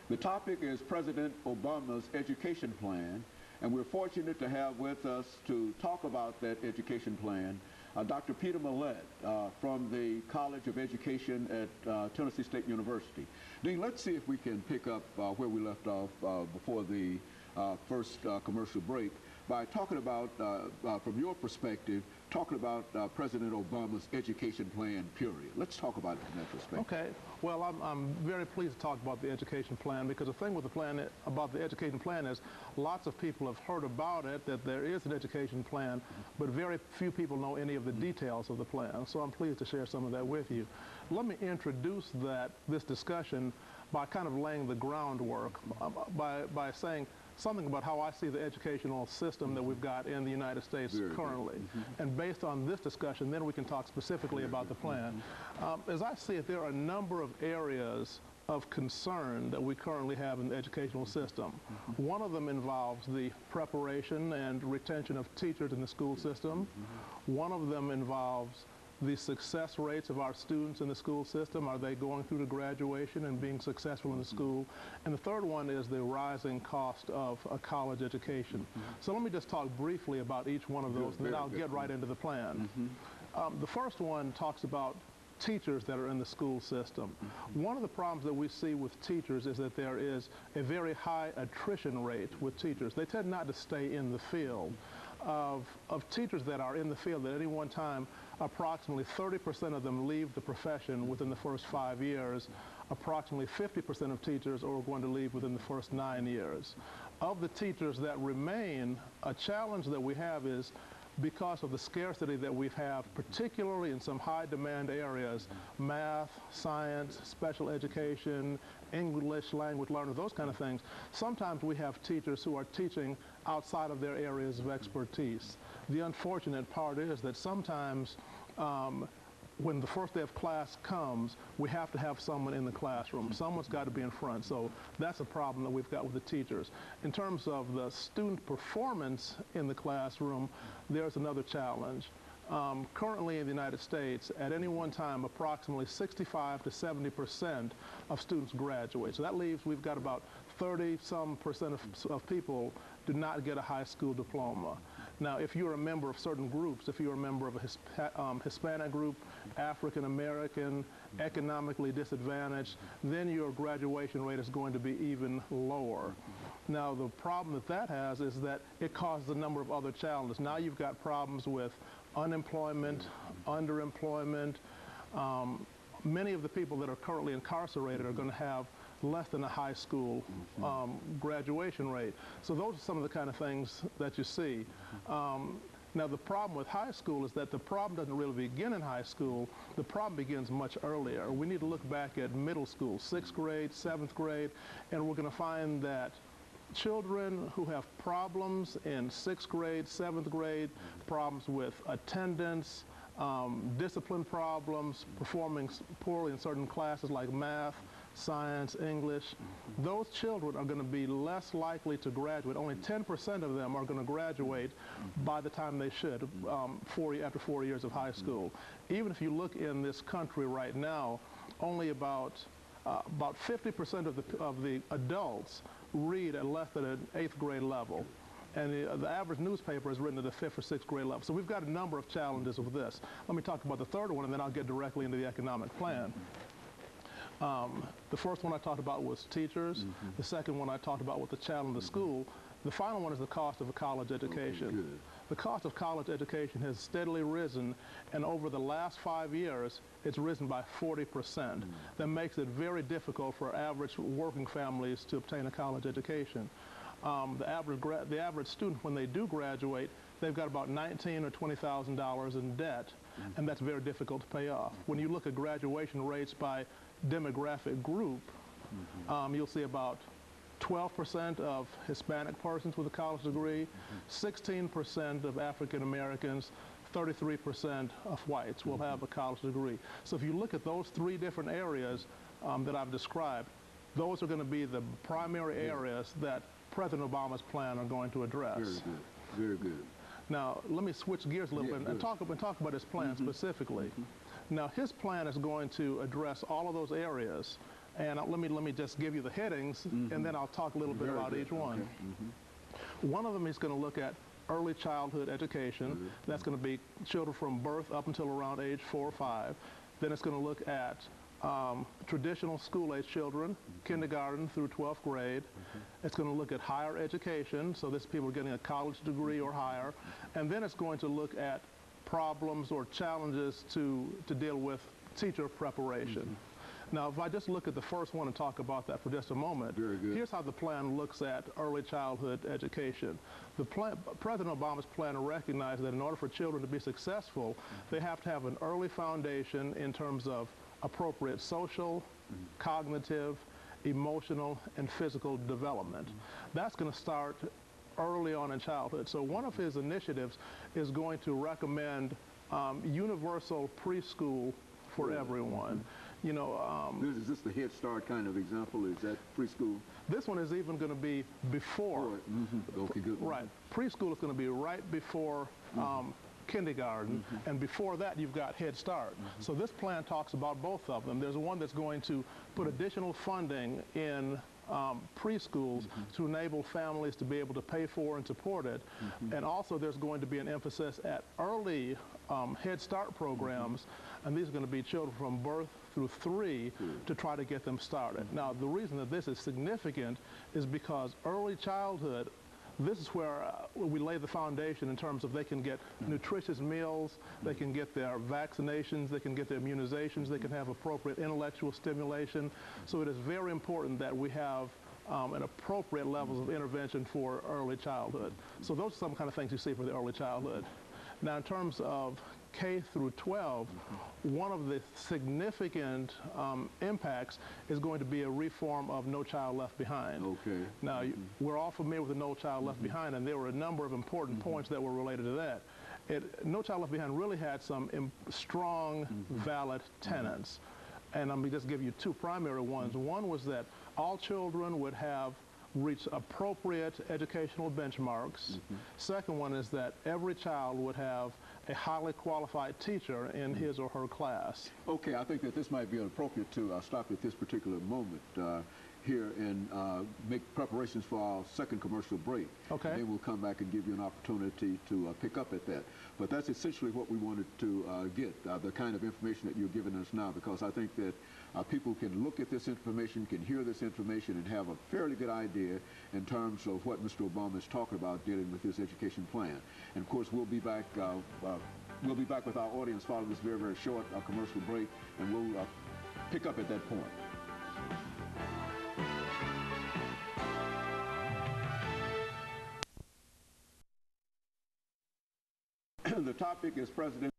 The topic is President Obama's education plan, and we're fortunate to have with us to talk about that education plan Dr. PMillet from the College of Education at Tennessee State University. Dean, let's see if we can pick up where we left off before the first commercial break by talking about, from your perspective, talking about President Obama's education plan, period. Let's talk about it from that perspective. Okay. Well, I'm very pleased to talk about the education plan, because the thing with the plan, about the education plan, is lots of people have heard about it, that there is an education plan, but very few people know any of the details of the plan. So I'm pleased to share some of that with you. Let me introduce this discussion by kind of laying the groundwork, by saying something about how I see the educational system that we've got in the United States currently. And based on this discussion, then we can talk specifically about the plan. As I see it, there are a number of areas of concern that we currently have in the educational system. One of them involves the preparation and retention of teachers in the school system. One of them involves the success rates of our students in the school system. Are they going through to graduation and being successful in the school? And the third one is the rising cost of a college education. So let me just talk briefly about each one of those, and then I'll get right into the plan. The first one talks about teachers that are in the school system. One of the problems that we see with teachers is that there is a very high attrition rate with teachers. They tend not to stay in the field. Of teachers that are in the field at any one time, approximately 30% of them leave the profession within the first 5 years. Approximately 50% of teachers are going to leave within the first 9 years. Of the teachers that remain, a challenge that we have is, because of the scarcity that we have, particularly in some high demand areas, math, science, special education, English language learners, those kind of things, sometimes we have teachers who are teaching outside of their areas of expertise. The unfortunate part is that sometimes when the first day of class comes, we have to have someone in the classroom. Someone's got to be in front. So that's a problem that we've got with the teachers. In terms of the student performance in the classroom, there's another challenge. Currently in the United States, at any one time, approximately 65 to 70% of students graduate. So that leaves, we've got about 30-some% of people do not get a high school diploma. Now, if you're a member of certain groups, if you're a member of a Hispanic group, African American, economically disadvantaged, then your graduation rate is going to be even lower. Now, the problem that has is that it causes a number of other challenges. Now you've got problems with unemployment, underemployment. Many of the people that are currently incarcerated are going to have less than a high school graduation rate. So those are some of the kind of things that you see. Now, the problem with high school is that the problem doesn't really begin in high school. The problem begins much earlier. We need to look back at middle school, 6th grade, 7th grade, and we're going to find that children who have problems in 6th grade, 7th grade, problems with attendance, discipline problems, performing poorly in certain classes like math, science, English, those children are going to be less likely to graduate. Only 10% of them are going to graduate by the time they should, after 4 years of high school. Even if you look in this country right now, only about 50% of the adults read at less than an 8th grade level. And the average newspaper is written at the 5th or 6th grade level. So we've got a number of challenges with this. Let me talk about the third one, and then I'll get directly into the economic plan. The first one I talked about was teachers. The second one I talked about was the challenge of school. The final one is the cost of a college education. The cost of college education has steadily risen, and over the last 5 years, it's risen by 40%. That makes it very difficult for average working families to obtain a college education. The average student, when they do graduate, they've got about $19,000 or $20,000 in debt, and that's very difficult to pay off. When you look at graduation rates by demographic group, you'll see about 12% of Hispanic persons with a college degree, 16% of African Americans, 33% of whites will have a college degree. So if you look at those three different areas that I've described, those are going to be the primary areas that President Obama's plan are going to address. Very good. Very good. Now, let me switch gears a little bit and talk about his plan specifically. Now, his plan is going to address all of those areas, And let me just give you the headings, and then I'll talk a little bit about each one. Okay. One of them is going to look at early childhood education. That's going to be children from birth up until around age 4 or 5. Then it's going to look at traditional school-age children, kindergarten through 12th grade. It's going to look at higher education, so this people are getting a college degree or higher. And then it's going to look at problems or challenges to deal with teacher preparation. Now, if I just look at the first one and talk about that for just a moment, here's how the plan looks at early childhood education. President Obama's plan recognized that in order for children to be successful, they have to have an early foundation in terms of appropriate social, cognitive, emotional, and physical development. That's going to start early on in childhood. So one of his initiatives is going to recommend universal preschool for everyone. You know, is this the Head Start kind of example? Is that preschool? This one is even going to be before. Okay, good. Right. Preschool is going to be right before kindergarten, and before that you've got Head Start. So this plan talks about both of them. There's one that's going to put additional funding in preschools to enable families to be able to pay for and support it. And also there's going to be an emphasis at early Head Start programs, and these are going to be children from birth through 3 to try to get them started. Now, the reason that this is significant is because early childhood, this is where we lay the foundation in terms of they can get nutritious meals, they can get their vaccinations, they can get their immunizations, they can have appropriate intellectual stimulation. So it is very important that we have an appropriate levels of intervention for early childhood. So those are some kind of things you see for the early childhood. Now, in terms of K through 12, one of the significant impacts is going to be a reform of No Child Left Behind. Okay. Now, we're all familiar with the No Child Left Behind, and there were a number of important points that were related to that. No Child Left Behind really had some strong, valid tenets. And let me just give you 2 primary ones. One was that all children would have reach appropriate educational benchmarks. Second one is that every child would have a highly qualified teacher in his or her class. Okay, I think that this might be appropriate to stop at this particular moment here and make preparations for our second commercial break. Okay. And then we'll come back and give you an opportunity to pick up at that. But that's essentially what we wanted to get, the kind of information that you're giving us now, because I think that people can look at this information, can hear this information, and have a fairly good idea in terms of what Mr. Obama is talking about dealing with his education plan. And of course, we'll be back with our audience following this very, very short commercial break, and we'll pick up at that point. The topic is President